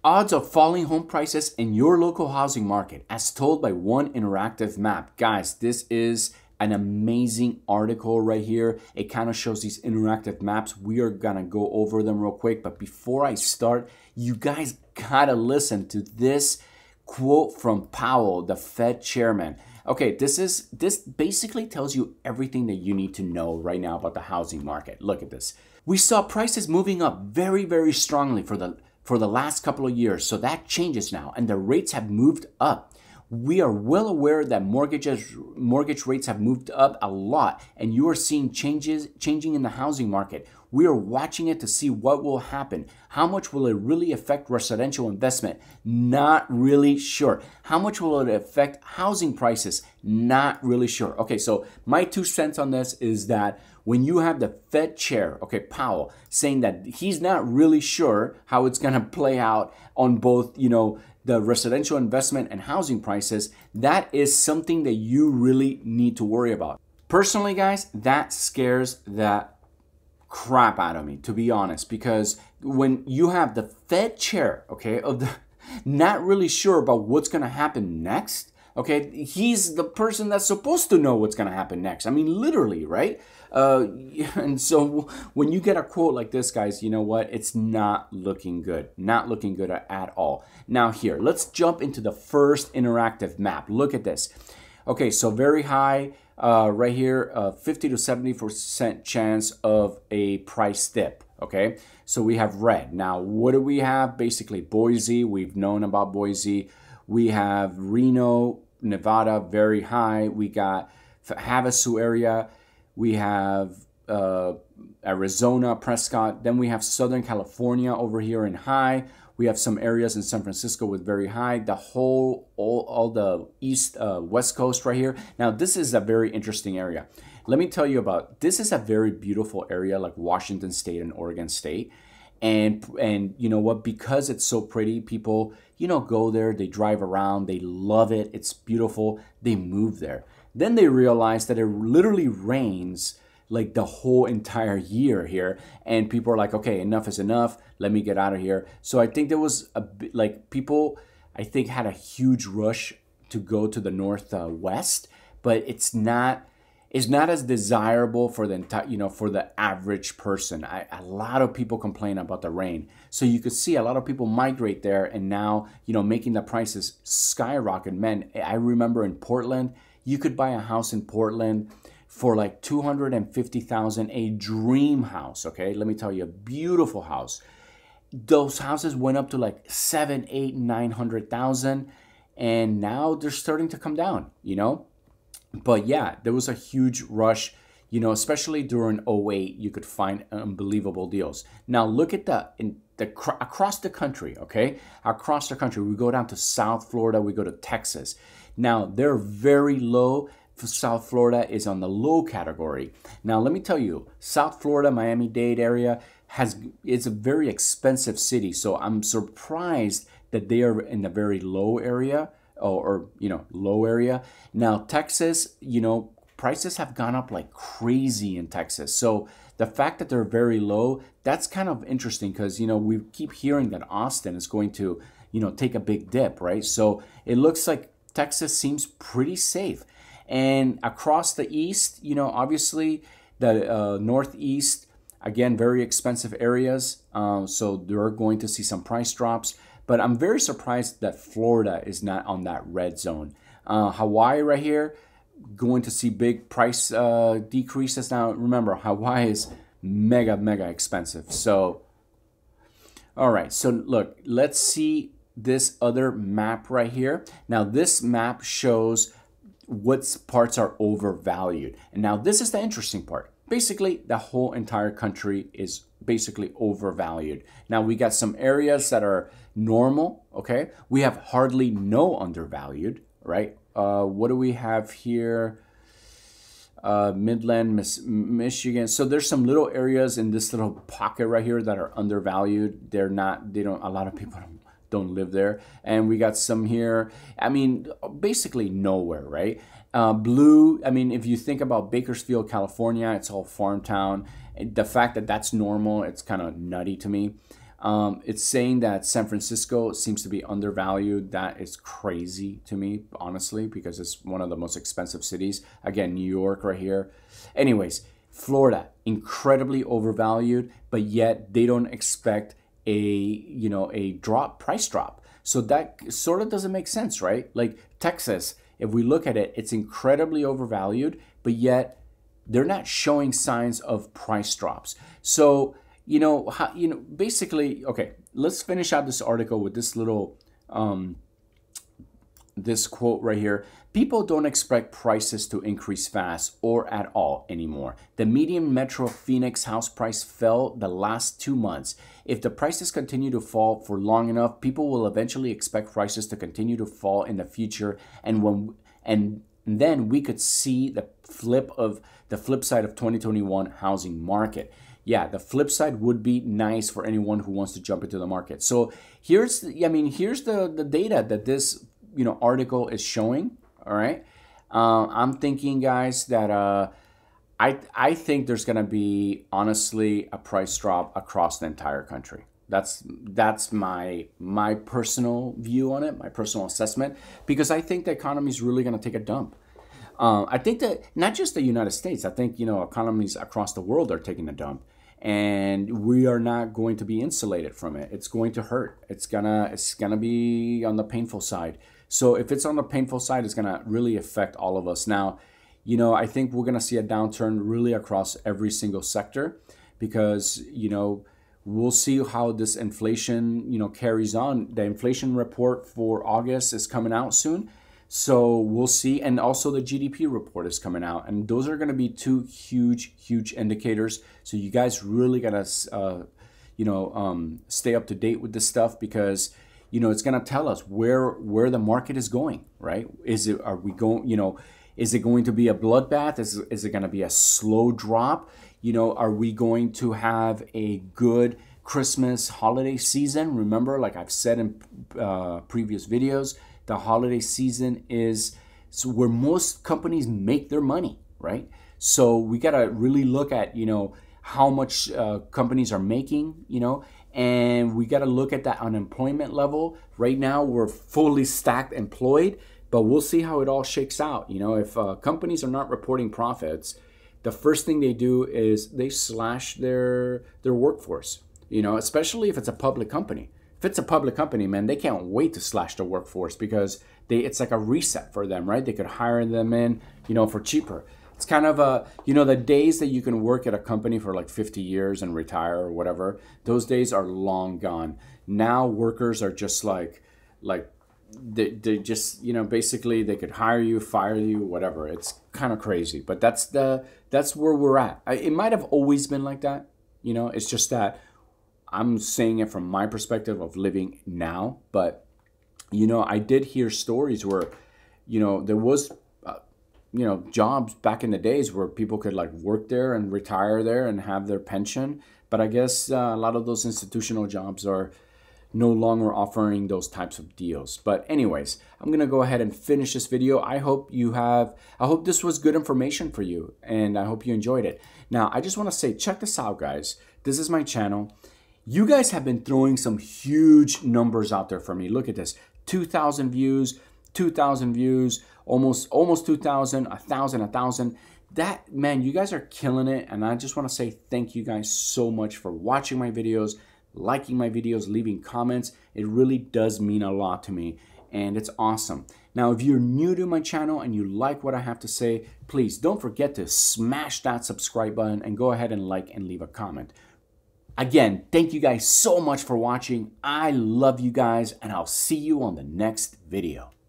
Odds of falling home prices in your local housing market as told by one interactive map. Guys, this is an amazing article right here. It kind of shows these interactive maps. We are gonna go over them real quick, but before I start, you guys gotta listen to this quote from Powell, the Fed chairman. Okay, this basically tells you everything that you need to know right now about the housing market. Look at this. We saw prices moving up very, very strongly for the last couple of years. So that changes now, and the rates have moved up. We are well aware that mortgage rates have moved up a lot, and you are seeing changing in the housing market. We are watching it to see what will happen. How much will it really affect residential investment? Not really sure. How much will it affect housing prices? Not really sure. Okay, so my 2 cents on this is that when you have the Fed chair, okay, Powell, saying that he's not really sure how it's going to play out on both, the residential investment and housing prices, that is something that you really need to worry about. Personally, guys, that scares the crap out of me, to be honest, because when you have the Fed chair, okay, not really sure about what's going to happen next, okay, he's the person that's supposed to know what's going to happen next. I mean, literally, right? And so when you get a quote like this, guys, you know what? It's not looking good. Not looking good at all. Now here, let's jump into the first interactive map. Look at this. Okay, so very high right here, 50 to 70% chance of a price dip. Okay, so we have red. Now, what do we have? Basically, Boise. We've known about Boise. We have Reno, Nevada, very high. We got Havasu area. We have Arizona, Prescott. Then we have Southern California over here in high. We have some areas in San Francisco with very high. The whole, all the east, west coast right here. Now, this is a very interesting area. Let me tell you about, this is a very beautiful area like Washington State and Oregon State. And you know what, because it's so pretty, people, go there, they drive around, they love it, it's beautiful, they move there. Then they realize that it literally rains like the whole entire year here, and people are like, okay, enough is enough, let me get out of here. So I think there was a bit, like, people, I think, had a huge rush to go to the northwest, but it's not as desirable for the entire, for the average person. A lot of people complain about the rain. So you could see a lot of people migrate there, and now, making the prices skyrocket. Man, I remember in Portland, you could buy a house in Portland for like $250,000, a dream house, okay? Let me tell you, a beautiful house. Those houses went up to like 7, 8, 900,000, and now they're starting to come down, But yeah, there was a huge rush, especially during 08, you could find unbelievable deals. Now look at across the country, okay? Across the country, we go down to South Florida, we go to Texas. Now they're very low. South Florida is on the low category. Now let me tell you, South Florida, Miami-Dade area it's a very expensive city. So I'm surprised that they are in the very low area. Or low area. Now Texas, prices have gone up like crazy in Texas. So the fact that they're very low, that's kind of interesting, because we keep hearing that Austin is going to take a big dip, right? So it looks like Texas seems pretty safe. And across the east, obviously the northeast, again, very expensive areas. So they're going to see some price drops. But I'm very surprised that Florida is not on that red zone. Hawaii right here, going to see big price decreases. Now, remember, Hawaii is mega, mega expensive. So, all right. So, look, let's see this other map right here. Now, this map shows what parts are overvalued. And now, this is the interesting part. Basically, the whole entire country is basically overvalued. Now, we got some areas that are normal, okay? We have hardly no undervalued, right? What do we have here? Midland, Michigan. So there's some little areas in this little pocket right here that are undervalued. A lot of people don't live there. And we got some here. I mean, basically nowhere, right? Blue, I mean, if you think about Bakersfield, California, it's all farm town. The fact that that's normal, it's kind of nutty to me. It's saying that San Francisco seems to be undervalued. That is crazy to me, honestly, because it's one of the most expensive cities. Again, New York right here. Anyways, Florida, incredibly overvalued, but yet they don't expect a price drop. So that sort of doesn't make sense, right? Like Texas, if we look at it, it's incredibly overvalued, but yet they're not showing signs of price drops. So, basically, okay, let's finish out this article with this little, this quote right here. People don't expect prices to increase fast or at all anymore. The median Metro Phoenix house price fell the last 2 months. If the prices continue to fall for long enough, people will eventually expect prices to continue to fall in the future. And then we could see the flip side of 2021 housing market. Yeah, the flip side would be nice for anyone who wants to jump into the market. So here's the data that this article is showing. All right, I'm thinking, guys, that I think there's gonna be, honestly, a price drop across the entire country. That's my personal view on it, my personal assessment, because I think the economy is really gonna take a dump. I think that not just the United States, I think economies across the world are taking a dump, and we are not going to be insulated from it. It's going to hurt. It's gonna be on the painful side. So if it's on the painful side, it's gonna really affect all of us. Now, I think we're gonna see a downturn really across every single sector, because we'll see how this inflation carries on. The inflation report for August is coming out soon. So we'll see. And also the GDP report is coming out. And those are going to be two huge indicators. So you guys really got to, stay up to date with this stuff, because, it's going to tell us where the market is going, right? Is it going to be a bloodbath? Is it going to be a slow drop? Are we going to have a good Christmas holiday season? Remember, like I've said in previous videos, the holiday season is where most companies make their money, right? So we got to really look at, how much companies are making, and we got to look at that unemployment level. Right now, we're fully stacked employed, but we'll see how it all shakes out. If companies are not reporting profits, the first thing they do is they slash their workforce, especially if it's a public company. If it's a public company, man, they can't wait to slash the workforce, because it's like a reset for them, right? They could hire them in, for cheaper. It's kind of the days that you can work at a company for like 50 years and retire or whatever, those days are long gone. Now workers are just like they just, basically they could hire you, fire you, whatever. It's kind of crazy, but that's where we're at. It might have always been like that, it's just that I'm saying it from my perspective of living now. But, I did hear stories where, there was, jobs back in the days where people could like work there and retire there and have their pension. But I guess a lot of those institutional jobs are no longer offering those types of deals. But anyways, I'm going to go ahead and finish this video. I hope this was good information for you, and I hope you enjoyed it. Now, I just want to say, check this out, guys. This is my channel. You guys have been throwing some huge numbers out there for me. Look at this, 2,000 views, 2,000 views, almost 2,000, 1,000. That, man, you guys are killing it. And I just want to say thank you guys so much for watching my videos, liking my videos, leaving comments. It really does mean a lot to me, and it's awesome. Now, if you're new to my channel and you like what I have to say, please don't forget to smash that subscribe button and go ahead and like and leave a comment. Again, thank you guys so much for watching. I love you guys, and I'll see you on the next video.